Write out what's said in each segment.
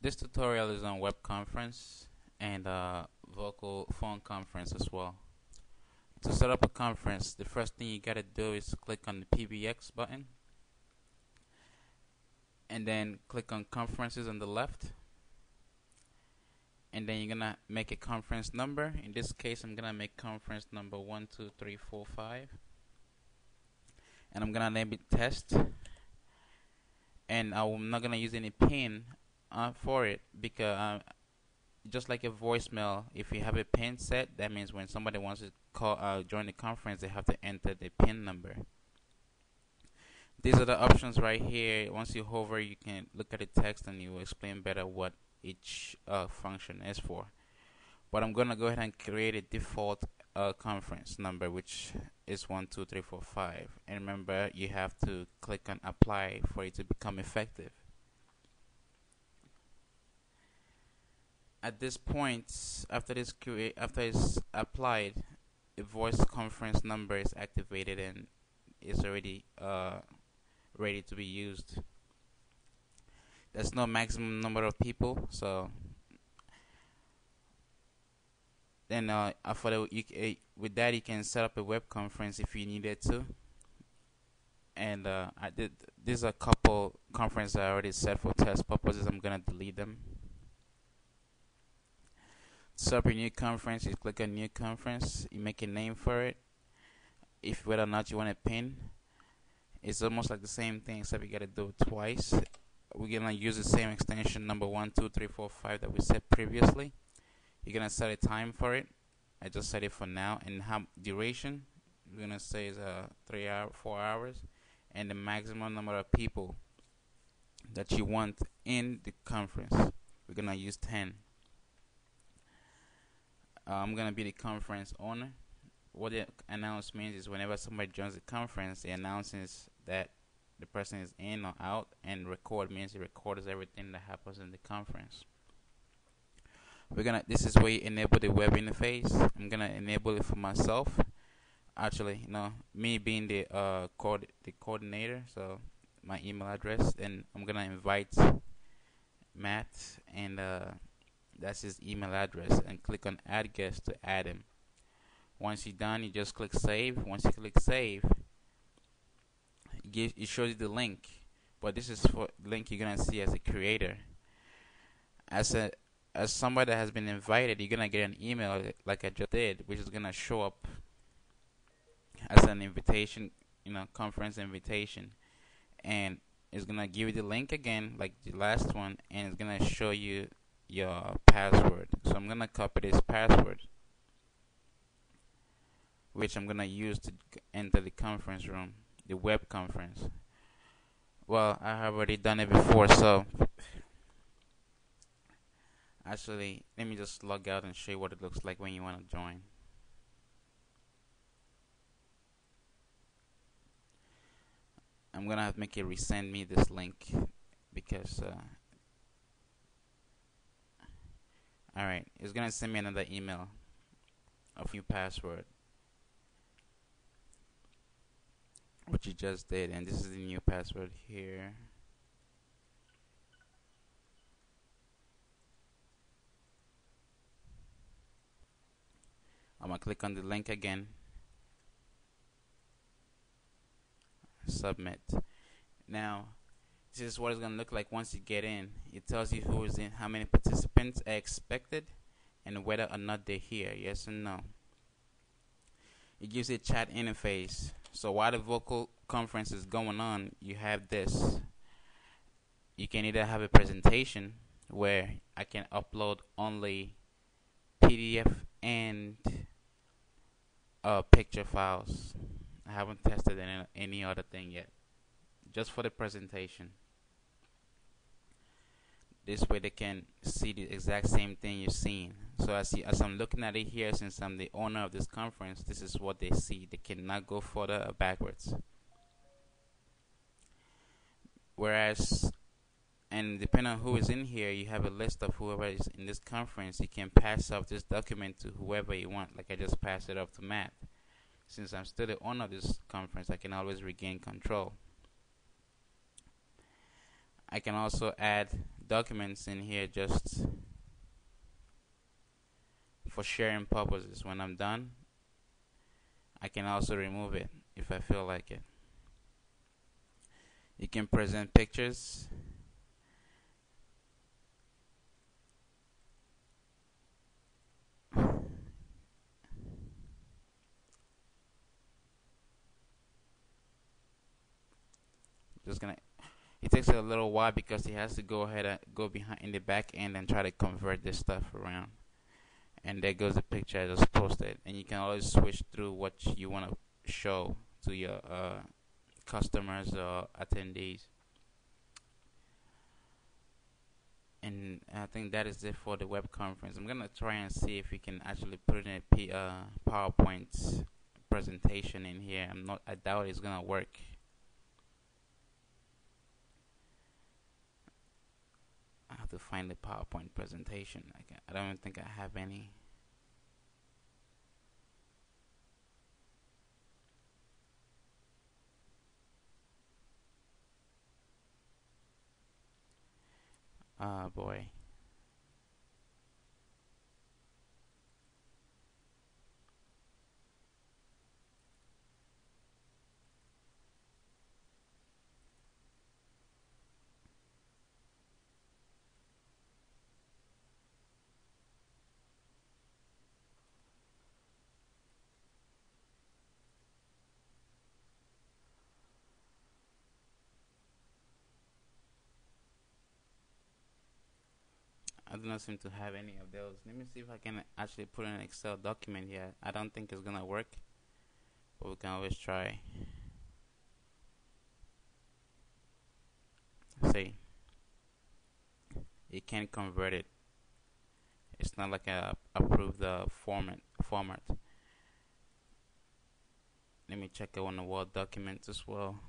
This tutorial is on web conference and vocal phone conference as well. To set up a conference, the first thing you gotta do is click on the PBX button and then click on conferences on the left, and then you're gonna make a conference number. In this case, I'm gonna make conference number 12345, and I'm gonna name it test, and I'm not gonna use any pin for it because just like a voicemail, if you have a pin set, that means when somebody wants to call join the conference, they have to enter the pin number. These are the options right here. Once you hover, you can look at the text and you will explain better what each function is for. But I'm gonna go ahead and create a default conference number, which is 12345. And remember, you have to click on apply for it to become effective. At this point, after it's applied, a voice conference number is activated and is already ready to be used. There's no maximum number of people, so then with that you can set up a web conference if you needed to. And there's a couple conferences I already set for test purposes. I'm gonna delete them. Set up a new conference. You click on new conference. You make a name for it. If whether or not you want a pin, it's almost like the same thing, except you gotta do it twice. We're gonna use the same extension number 12345 that we set previously. You're gonna set a time for it. I just set it for now, and how duration we're gonna say is 4 hours, and the maximum number of people that you want in the conference, we're gonna use 10. I'm gonna be the conference owner. What the announcement is, whenever somebody joins the conference, it announces that the person is in or out, and record means it records everything that happens in the conference. This is where you enable the web interface. I'm gonna enable it for myself. Actually, me being the coordinator, so my email address, and I'm gonna invite Matt, and that's his email address, and click on add guest to add him. Once you're done, you just click save. Once you click save, it shows you the link, but this is for the link you're gonna see as a creator. As somebody that has been invited, you're gonna get an email like I just did, which is gonna show up as an invitation, conference invitation, and it's gonna give you the link again like the last one, and it's gonna show you your password. So I'm gonna copy this password, which I'm gonna use to enter the conference room, the web conference. Well, I have already done it before, so actually let me just log out and show you what it looks like when you want to join. I'm gonna have to make it resend me this link because alright, it's gonna send me another email of new password, which you just did, and this is the new password here. I'm gonna click on the link again, submit. Now this is what it's gonna look like once you get in. It tells you who is in, how many participants are expected, and whether or not they're here, yes or no. It gives you a chat interface. So while the vocal conference is going on, you have this. You can either have a presentation where I can upload only PDF and picture files. I haven't tested any other thing yet, just for the presentation. This way they can see the exact same thing you're seeing. So as I'm looking at it here, since I'm the owner of this conference, this is what they see. They cannot go further or backwards. Whereas, and depending on who is in here, you have a list of whoever is in this conference. You can pass off this document to whoever you want, like I just passed it off to Matt. Since I'm still the owner of this conference, I can always regain control. I can also add documents in here just for sharing purposes. When I'm done, I can also remove it if I feel like it. You can present pictures. Just gonna. It takes a little while because he has to go ahead and go behind in the back end and try to convert this stuff around. And there goes the picture I just posted. And you can always switch through what you want to show to your customers or attendees. And I think that is it for the web conference. I'm gonna try and see if we can actually put in a PowerPoint presentation in here. I doubt it's gonna work. I have to find the PowerPoint presentation. I don't think I have any. Oh boy. I do not seem to have any of those. Let me see if I can actually put in an Excel document here. I don't think it's gonna work, but we can always try. See, it can't convert it. It's not like a approved format. Let me check it on the Word document as well.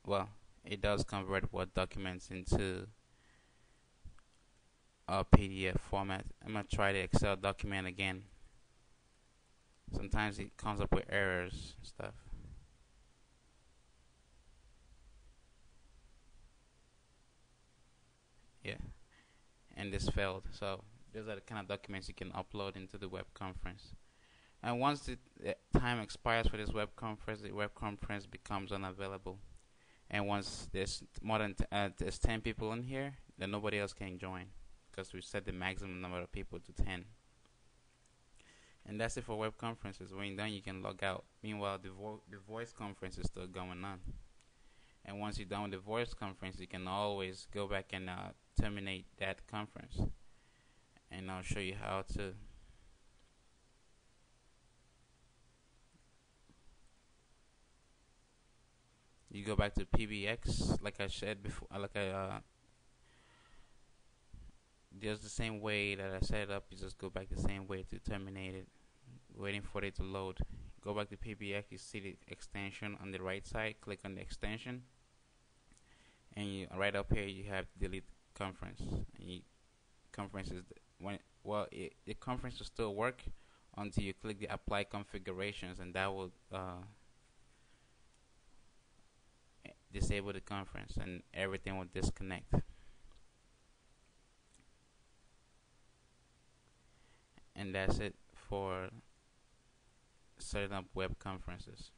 Well, it does convert Word documents into a PDF format. I'm gonna try the Excel document again. Sometimes it comes up with errors and stuff. Yeah, and this failed. So those are the kind of documents you can upload into the web conference. And once the time expires for this web conference, the web conference becomes unavailable. And once there's more than there's 10 people in here, then nobody else can join because we set the maximum number of people to 10. And that's it for web conferences. When you're done, you can log out. Meanwhile, the voice conference is still going on. And once you're done with the voice conference, you can always go back and terminate that conference. And I'll show you how to. You go back to PBX, like I said before, just the same way that I set it up. You just go back the same way to terminate it, waiting for it to load. Go back to PBX. You see the extension on the right side. Click on the extension, and right up here you have delete conference. And conferences the conference will still work until you click the apply configurations, and that will disable the conference, and everything will disconnect. And that's it for setting up web conferences.